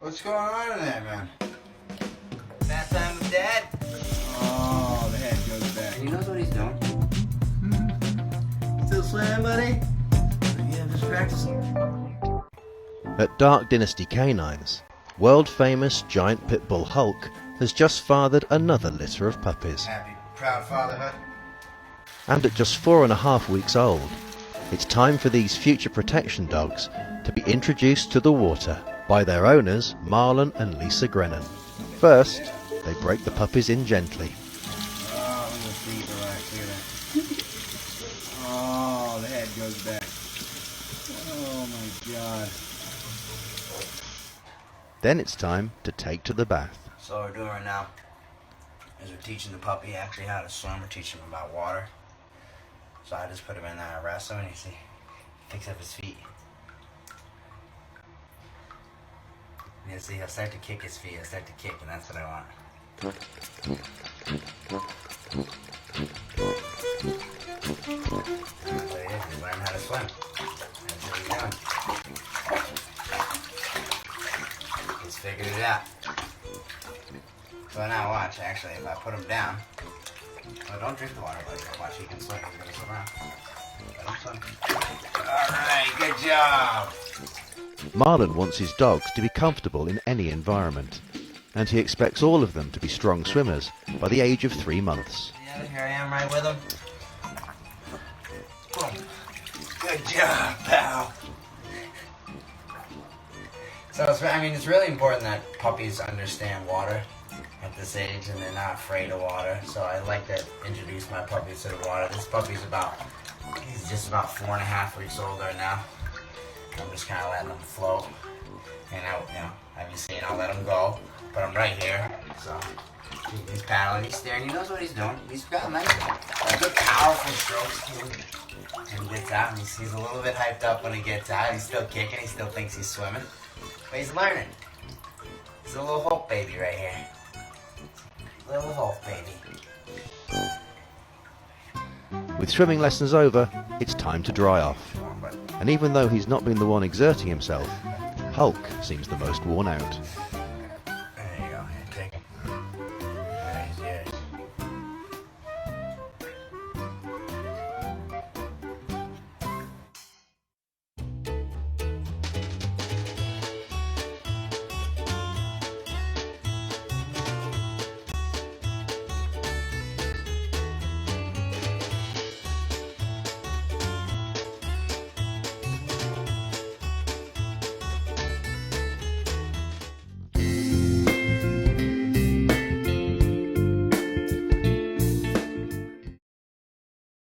What's going on in there, man? Bath time with Dad. Oh, the head goes back. He knows what he's doing. Still swimming, buddy? Yeah, I'm just practicing. At Dark Dynasty Canines, world-famous giant pit bull Hulk has just fathered another litter of puppies. Happy, proud fatherhood. And at just 4.5 weeks old, it's time for these future protection dogs to be introduced to the water by their owners, Marlon and Lisa Grennan. First, they break the puppies in gently. Oh, the feet relax, look at that. Oh, the head goes back. Oh my God. Then it's time to take to the bath. So what we're doing right now is we're teaching the puppy actually how to swim. We're teaching him about water. So I just put him in there and wrestle him, and you see, he picks up his feet. And you'll see he'll start to kick his feet. He'll start to kick, and that's what I want. That's what it is. He's learning how to swim. That's what he's doing. He's figured it out. So now watch, actually, if I put him down, oh, don't drink the water, buddy. Watch, he can swim. He's gonna swim around. Let him swim. Alright, good job! Marlon wants his dogs to be comfortable in any environment, and he expects all of them to be strong swimmers by the age of 3 months. Yeah, here I am right with him. Boom. Good job, pal. So, it's really important that puppies understand water at this age and they're not afraid of water. So I like to introduce my puppies to the water. This puppy's he's just about 4.5 weeks old right now. I'm just kind of letting him float. And have you seen, I'll let him go. But I'm right here, so he's paddling, he's staring, he knows what he's doing. He's got nice, good powerful strokes. And he gets out, and he's a little bit hyped up when he gets out. He's still kicking, he still thinks he's swimming. But he's learning. He's a little Hulk baby right here. Little Hulk baby. With swimming lessons over, it's time to dry off. And even though he's not been the one exerting himself, Hulk seems the most worn out.